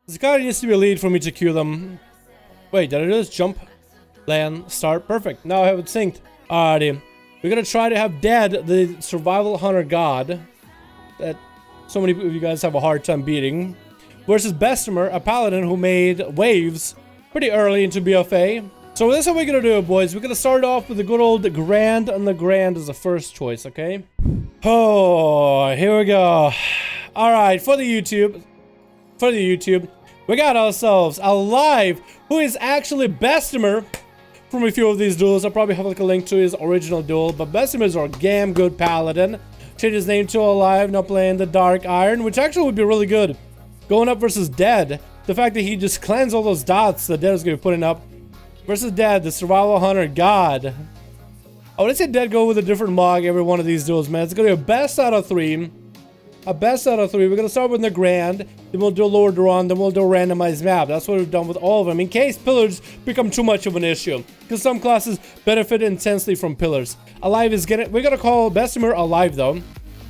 This guy needs to be a lead for me to queue them. Wait, did I just jump, land, start? Perfect. Now I have it synced. Alrighty. We're gonna try to have Dead, the survival hunter god, that so many of you guys have a hard time beating, versus Bessemer, a paladin who made waves pretty early into BFA. So this is how we're gonna do it, boys. We're gonna start off with the good old Grand, and the Grand is the first choice, okay? Oh, here we go. Alright, for the YouTube, we got ourselves a live who is actually Bessemer from a few of these duels. I'll probably have like a link to his original duel, but Bessemer is our damn good paladin. Changed his name to Alive, now playing the Dark Iron, which actually would be really good. Going up versus Dead, the fact that he just cleansed all those dots that Dead is going to be putting up. Versus Dead, the survival hunter god. I would say Dead go with a different mog every one of these duels, man. It's going to be a best out of three. A best out of three. We're going to start with the Grand, then we'll do a lower drawn, then we'll do a randomized map. That's what we've done with all of them, in case pillars become too much of an issue. Because some classes benefit intensely from pillars. Alive is getting, we're going to call Bessemer Alive though.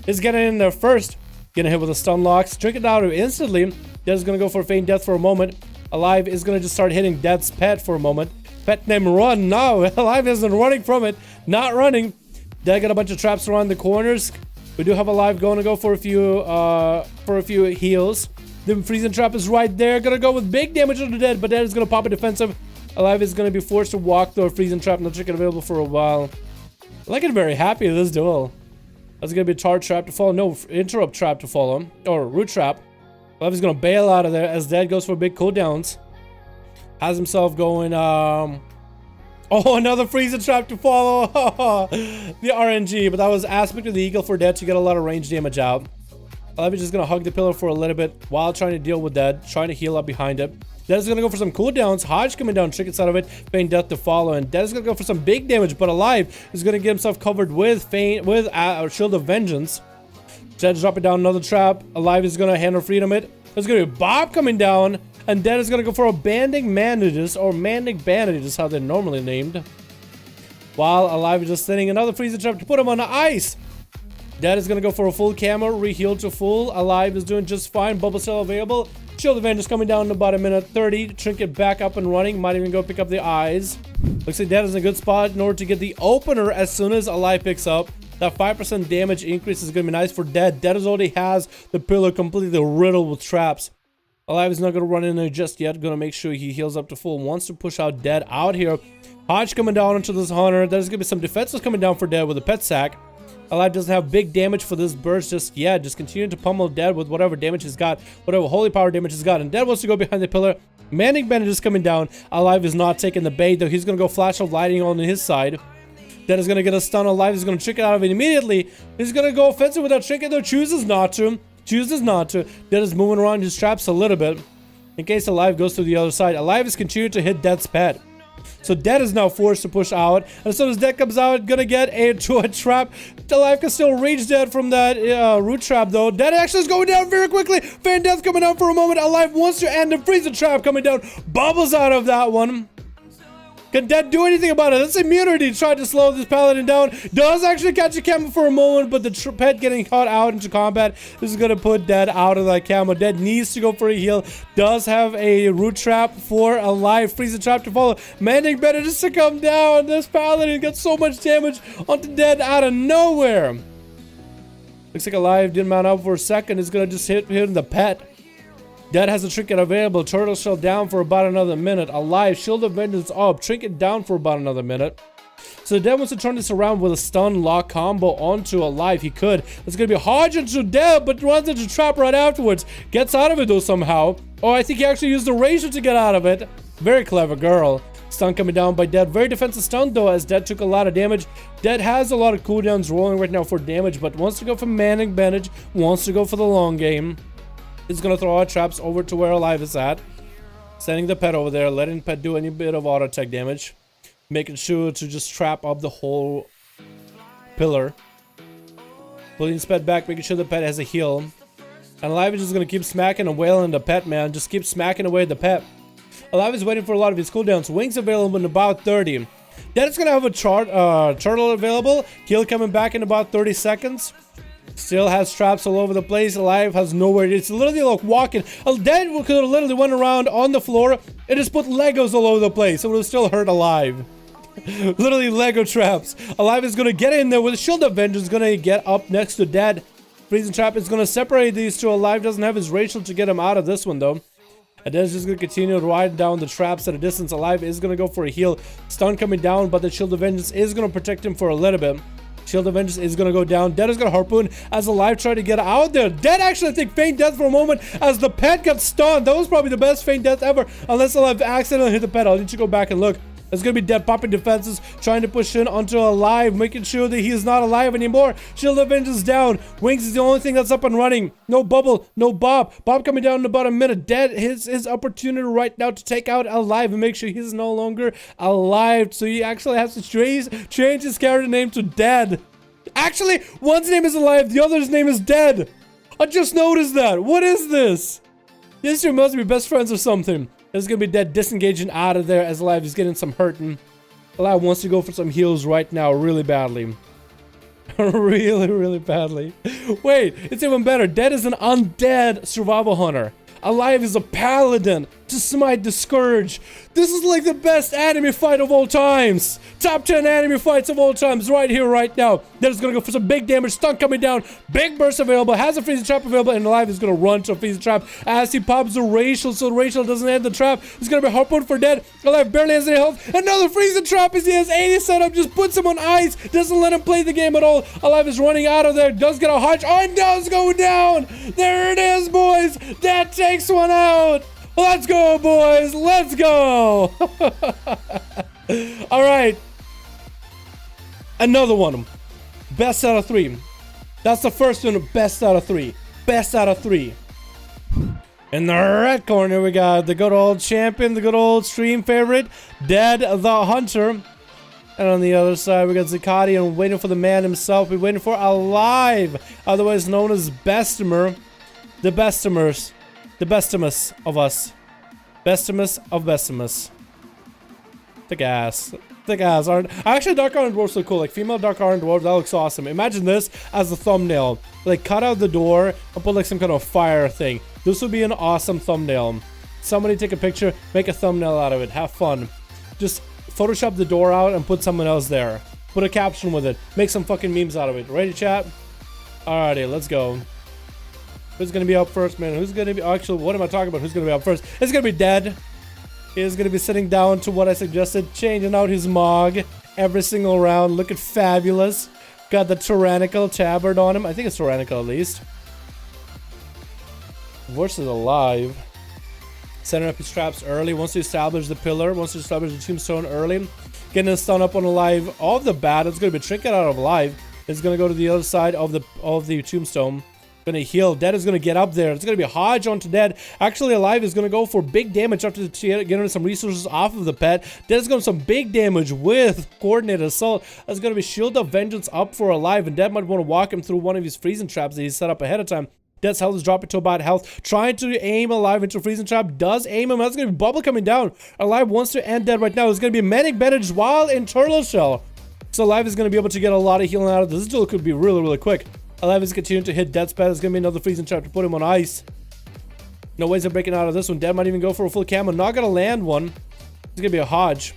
Is getting in there first. Getting hit with a stun locks. Drink it out instantly. Dead's going to go for feign death for a moment. Alive is going to just start hitting Dead's pet for a moment. Pet named Run. No, Alive isn't running from it. Not running. Dead got a bunch of traps around the corners. We do have Alive going to go for a few heals. The freezing trap is right there. Gonna go with big damage on the Dead, but Dead is gonna pop a defensive. Alive is gonna be forced to walk through a freezing trap. No trick available for a while. I like it very happy with this duel. That's gonna be a charge trap to follow. No, interrupt trap to follow. Or root trap. Alive is gonna bail out of there as Dead goes for big cooldowns. Has himself going, oh, another freezing trap to follow. The RNG, but that was aspect of the Eagle for Dead to get a lot of range damage out. Alive is just gonna hug the pillar for a little bit while trying to deal with Dead, trying to heal up behind it. Dead is gonna go for some cooldowns. Hodge coming down, trick inside of it, feign death to follow, and Dead is gonna go for some big damage, but Alive is gonna get himself covered with Shield of Vengeance. Dead dropping down another trap. Alive is gonna handle freedom it. There's gonna be Bob coming down. And Dead is going to go for a banding bandages, or Mandic bandages, how they're normally named. While Alive is just setting another freezing trap to put him on the ice. Dead is going to go for a full camo, re-heal to full. Alive is doing just fine, bubble cell available. Shield of Vengeance coming down in about a minute 30. Trinket back up and running, might even go pick up the eyes. Looks like Dead is in a good spot in order to get the opener as soon as Alive picks up. That 5% damage increase is going to be nice for Dead. Dead already has the pillar completely riddled with traps. Alive is not going to run in there just yet. Going to make sure he heals up to full. Wants to push out Dead out here. Hodge coming down into this hunter. There's going to be some defenses coming down for Dead with a pet sack. Alive doesn't have big damage for this burst just yet. Just continue to pummel Dead with whatever damage he's got. Whatever holy power damage he's got. And Dead wants to go behind the pillar. Manning Bandage is coming down. Alive is not taking the bait though. He's going to go flash of lighting on his side. Dead is going to get a stun. Alive is going to trick it out of it immediately. He's going to go offensive without tricking though. Chooses not to. Chooses not to. Dead is moving around his traps a little bit in case Alive goes to the other side. Alive is continuing to hit Dead's pet. So Dead is now forced to push out. And as soon as Dead comes out, gonna get into a trap. Alive can still reach Dead from that root trap though. Dead actually is going down very quickly. Feign death coming down for a moment. Alive wants to end the freezing trap coming down. Bubbles out of that one. Can Dead do anything about it? That's immunity. Tried to slow this paladin down. Does actually catch a camo for a moment, but the pet getting caught out into combat. This is going to put Dead out of that camo. Dead needs to go for a heal. Does have a root trap for Alive. Freezing trap to follow. Manning better just to come down. This paladin got so much damage onto Dead out of nowhere. Looks like Alive didn't mount up for a second. It's going to just hit the pet. Dead has a trinket available. Turtle shell down for about another minute. Alive. Shield of Vengeance up. Trinket down for about another minute. So Dead wants to turn this around with a stun lock combo onto Alive. He could. It's going to be Hodge into Dead, but runs into trap right afterwards. Gets out of it though somehow. Oh, I think he actually used the razor to get out of it. Very clever girl. Stun coming down by Dead. Very defensive stun though, as Dead took a lot of damage. Dead has a lot of cooldowns rolling right now for damage, but wants to go for Manning Bandage. Wants to go for the long game. He's going to throw out traps over to where Alive is at. Sending the pet over there, letting pet do any bit of auto attack damage. Making sure to just trap up the whole pillar. Pulling his pet back, making sure the pet has a heal. And Alive is just going to keep smacking and wailing the pet, man. Just keep smacking away the pet. Alive is waiting for a lot of his cooldowns. Wings available in about 30. Dead is going to have a turtle available. Heal coming back in about 30 seconds. Still has traps all over the place. Alive has nowhere. It's literally like walking. Dead could have literally went around on the floor and just put Legos all over the place. It would have still hurt Alive. Literally Lego traps. Alive is going to get in there with Shield of Vengeance. Going to get up next to Dead. Freezing Trap is going to separate these two. Alive doesn't have his Rachel to get him out of this one though. And then it's just going to continue to ride down the traps at a distance. Alive is going to go for a heal. Stun coming down, but the Shield of Vengeance is going to protect him for a little bit. Shield of Vengeance is going to go down. Dead is going to harpoon as Alive try to get out there. Dead actually, I think, feign death for a moment as the pet got stunned. That was probably the best feign death ever. Unless Alive accidentally hit the pet. I'll need to go back and look. It's going to be Dead popping defenses, trying to push in onto Alive, making sure that he is not alive anymore. Shield of Vengeance down. Wings is the only thing that's up and running. No Bubble, no Bob. Bob coming down in about a minute. Dead, his opportunity right now to take out Alive and make sure he's no longer alive. So he actually has to change his character name to Dead. Actually, one's name is Alive, the other's name is Dead. I just noticed that. What is this? These two must be best friends or something. This is gonna be Dead disengaging out of there as Alive is getting some hurting. Alive wants to go for some heals right now really badly. really badly. Wait, it's even better. Dead is an undead survival hunter. Alive is a paladin to smite the scourge. This is like the best anime fight of all times. Top 10 anime fights of all times right here, right now. Dead is gonna go for some big damage. Stun coming down. Big burst available. Has a freezing trap available. And Alive is gonna run to a freezing trap as he pops the Rachel. So Rachel doesn't end the trap. It's gonna be harpoon for Dead. Alive barely has any health. Another freezing trap as he has 80 set up. Just puts him on ice. Doesn't let him play the game at all. Alive is running out of there. Does get a hunch. Oh, it does go down. There it is, boys. Dead takes one out. Let's go, boys. Let's go. All right. Another one. Best out of 3. That's the first one. Best out of 3. Best out of 3. In the red corner, we got the good old champion, the good old stream favorite, Dead the Hunter. And on the other side, we got Zakati and waiting for the man himself. We're waiting for Alive, otherwise known as Bestimer. The Bestimers. The Bestimus of us. Bestimus of Bestimus. Thick ass. Thick ass. Actually, Dark Iron Dwarfs look cool. Like, female Dark Iron Dwarf, that looks awesome. Imagine this as the thumbnail. Like, cut out the door and put, like, some kind of fire thing. This would be an awesome thumbnail. Somebody take a picture, make a thumbnail out of it. Have fun. Just Photoshop the door out and put someone else there. Put a caption with it. Make some fucking memes out of it. Ready, chat? Alrighty, let's go. Who's gonna be up first, man? Who's gonna be... Actually, what am I talking about? Who's gonna be up first? It's gonna be Dead. He's gonna be sitting down to what I suggested, changing out his mog every single round, looking fabulous. Got the tyrannical tabard on him. I think it's tyrannical at least. Versus Alive. Setting up his traps early. Wants to establish the pillar. Wants to establish the tombstone early. Getting a stun up on Alive. All of the bat. It's gonna be trinket out of Alive. It's gonna go to the other side of the tombstone. Gonna heal. Dead is gonna get up there. It's gonna be Hodge onto Dead. Actually, Alive is gonna go for big damage after getting some resources off of the pet. Dead is going to some big damage with coordinated assault. That's gonna be Shield of Vengeance up for Alive, and Dead might want to walk him through one of his freezing traps that he set up ahead of time. Dead's health is dropping to about health. Trying to aim Alive into a freezing trap. Does aim him. That's gonna be Bubble coming down. Alive wants to end Dead right now. It's gonna be Manic Bandage while in Turtle Shell. So Alive is gonna be able to get a lot of healing out of this. This duel could be really quick. Alive is continuing to hit Dead's pet. It's gonna be another freezing trap to put him on ice. No ways of breaking out of this one. Dead might even go for a full camo. Not gonna land one. It's gonna be a Hodge.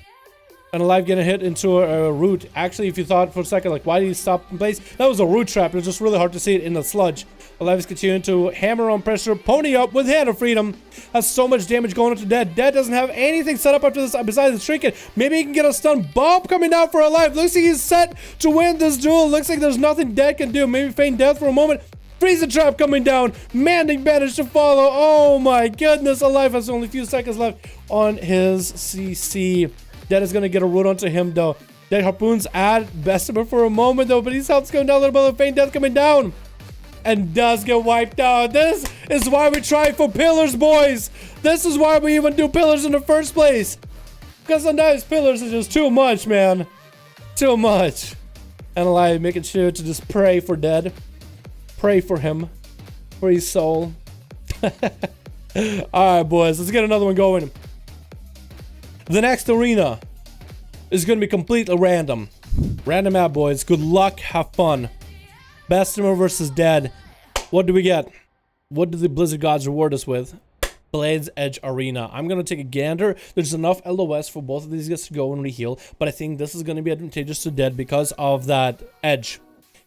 And Alive getting hit into a root. Actually, if you thought for a second, like, why did he stop in place? That was a root trap. It was just really hard to see it in the sludge. Alive is continuing to hammer on pressure. Pony up with Hand of Freedom. Has so much damage going into Dead. Dead doesn't have anything set up after this besides the trinket. Maybe he can get a stun. Bob coming down for Alive. Looks like he's set to win this duel. Looks like there's nothing Dead can do. Maybe feign death for a moment. Freezing trap coming down. Manic Bandage to follow. Oh my goodness. Alive has only a few seconds left on his CC. Dead is going to get a root onto him though. Dead harpoons at Bestimer for a moment though, but his health's going down a little bit. Feign death coming down. And does get wiped out. This is why we try for pillars, boys. This is why we even do pillars in the first place. Because sometimes pillars are just too much, man. Too much. And Alive making sure to just pray for Dead. Pray for him. For his soul. Alright, boys. Let's get another one going. The next arena is going to be completely random. Random map, boys. Good luck. Have fun. Bessemer versus Dead. What do we get? What do the Blizzard gods reward us with? Blades Edge Arena. I'm going to take a gander. There's enough LOS for both of these guys to go and reheal, but I think this is going to be advantageous to Dead because of that edge.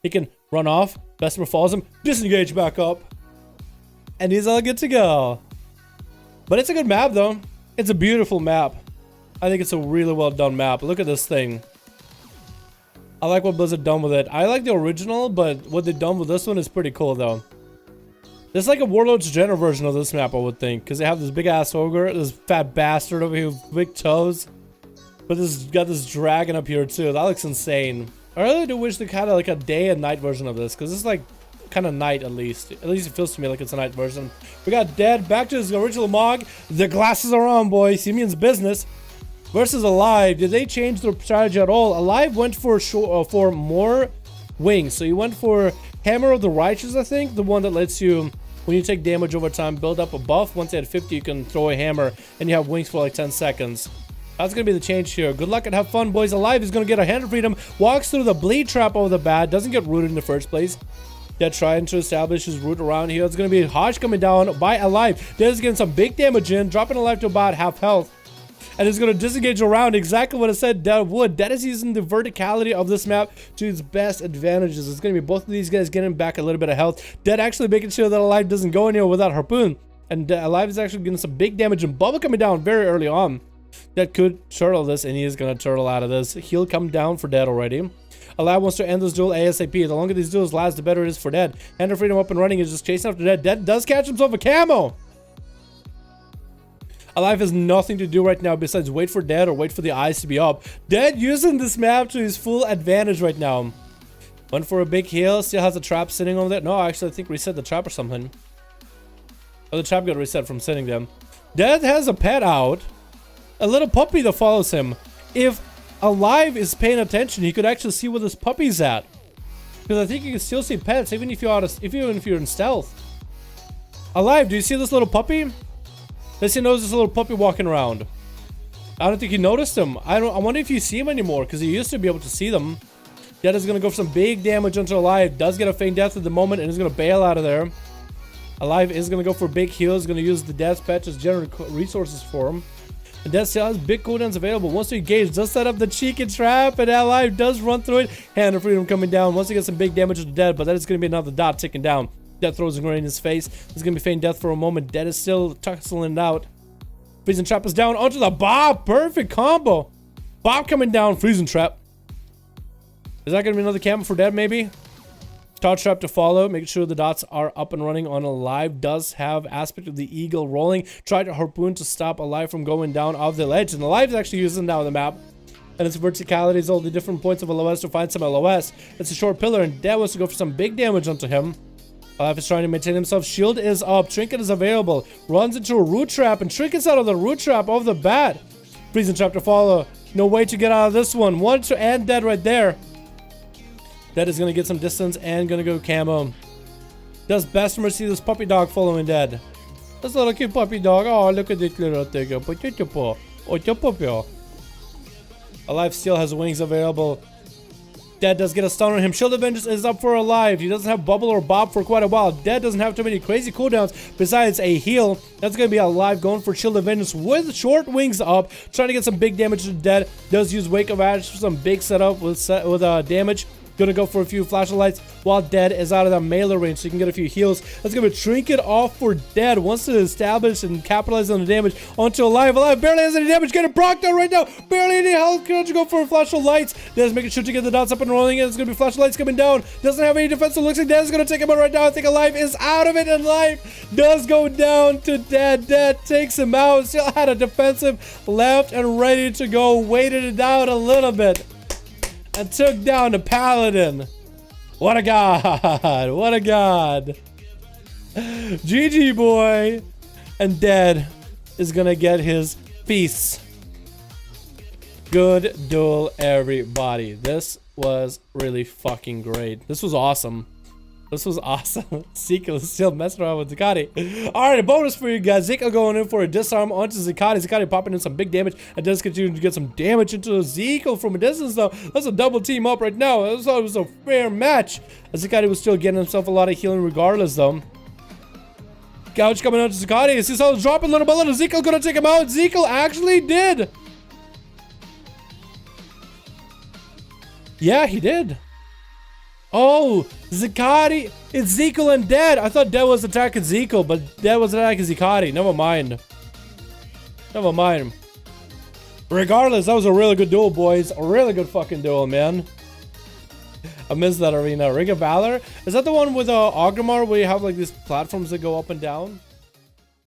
He can run off, Bessemer follows him, disengage back up, and he's all good to go. But it's a good map though. It's a beautiful map. I think it's a really well done map. Look at this thing. I like what Blizzard done with it. I like the original, but what they've done with this one is pretty cool though. It's like a Warlord's General version of this map, I would think, because they have this big ass ogre, this fat bastard over here with big toes, but this got this dragon up here too. That looks insane. I really do wish they had like a day and night version of this, because it's like kind of night at least. At least it feels to me like it's a night version. We got Dead back to his original Mog. The glasses are on, boy. Simeon's business versus Alive. Did they change their strategy at all? Alive went for more wings, so you went for Hammer of the Righteous, I think, the one that lets you, when you take damage over time, build up a buff. Once you hit 50, you can throw a hammer, and you have wings for like 10 seconds. That's gonna be the change here. Good luck and have fun, boys. Alive is gonna get a hand of freedom, walks through the bleed trap over the bat, doesn't get rooted in the first place. Dead trying to establish his route around here. It's gonna be Hodge coming down by Alive. Dead is getting some big damage in, dropping Alive to about half health. And it's going to disengage around, exactly what I said Dead would. Dead is using the verticality of this map to its best advantages. It's going to be both of these guys getting back a little bit of health. Dead actually making sure that Alive doesn't go anywhere without Harpoon. And Alive is actually getting some big damage and Bubble coming down very early on. Dead could turtle this, and he is going to turtle out of this. He'll come down for Dead already. Alive wants to end this duel ASAP. The longer these duels last, the better it is for Dead. Hand of Freedom up and running is just chasing after Dead. Dead does catch himself a camo. Alive has nothing to do right now besides wait for Dead or wait for the eyes to be up. Dead using this map to his full advantage right now. Went for a big heal. Still has a trap sitting over there. No, actually, I think reset the trap or something. Oh, the trap got reset from sitting them. Dead has a pet out. A little puppy that follows him. If Alive is paying attention, he could actually see where this puppy's at. Because I think you can still see pets even if you're in stealth. Alive, do you see this little puppy? Does he knows this little puppy walking around? I don't think he noticed him. I wonder if you see him anymore, because he used to be able to see them. Dead is going to go for some big damage onto Alive. Does get a feign death at the moment, and is going to bail out of there. Alive is going to go for big heals. Going to use the Death Patch as generate resources for him. And Death still has big cooldowns available. Once you engage, does set up the cheeky trap, and Alive does run through it. Hand of Freedom coming down. Once he gets some big damage to Dead, but that is going to be another dot ticking down. Death throws a grenade in his face. There's gonna be feign death for a moment. Dead is still tussling it out. Freezing trap is down onto the Bob. Perfect combo. Bob coming down. Freezing trap. Is that gonna be another camo for Dead? Maybe. Star trap to follow. Make sure the dots are up and running on Alive. Does have aspect of the eagle rolling. Try to harpoon to stop Alive from going down off the ledge. And Alive is actually using now the map. And its verticality is all the different points of LOS to find some LOS. It's a short pillar, and Dead wants to go for some big damage onto him. Alive is trying to maintain himself. Shield is up. Trinket is available. Runs into a root trap, and Trinket's out of the root trap off the bat. Freezing trap to follow. No way to get out of this one. One to end Dead right there. Dead is going to get some distance and going to go camo. Does Bessemer see this puppy dog following Dead? This little cute puppy dog. Oh, look at this little thing. Alive still has wings available. Dead does get a stun on him. Shield of Vengeance is up for Alive. He doesn't have Bubble or Bob for quite a while. Dead doesn't have too many crazy cooldowns besides a heal. That's going to be Alive going for Shield of Vengeance with short wings up. Trying to get some big damage to Dead. Does use Wake of Ash for some big setup with damage. Gonna go for a few flashlights while Dead is out of that melee range, so you can get a few heals. That's gonna be Trinket off for Dead. Wants to establish and capitalize on the damage onto Alive. Alive barely has any damage. Getting procced out right now. Barely any health. Gonna go for flashlights. Dead's making sure to get the dots up and rolling. And it's gonna be flashlights coming down. Doesn't have any defense. So looks like Dead's gonna take him out right now. I think Alive is out of it, and Alive does go down to Dead. Dead takes him out. Still had a defensive left and ready to go. Waited it out a little bit. And took down the Paladin. What a god. What a god. GG, boy. And Dead is gonna get his feast. Good duel, everybody. This was really fucking great. This was awesome. This was awesome. Ezekiel is still messing around with Zakati. Alright, a bonus for you guys. Ezekiel going in for a disarm onto Zakati. Zakati popping in some big damage. And does continue to get some damage into Ezekiel from a distance, though. That's a double team up right now. I thought it was a fair match. Zakati was still getting himself a lot of healing regardless, though. Gouge coming out to Zakati. Is this all dropping little by little? Ezekiel gonna take him out. Ezekiel actually did. Yeah, he did. Oh, Zakati, it's Ezekiel and Dead. I thought Dead was attacking Ezekiel, but Dead was attacking Zakati. Never mind. Never mind. Regardless, that was a really good duel, boys. A really good fucking duel, man. I missed that arena. Ring of Valor? Is that the one with Ogrimmar where you have like these platforms that go up and down?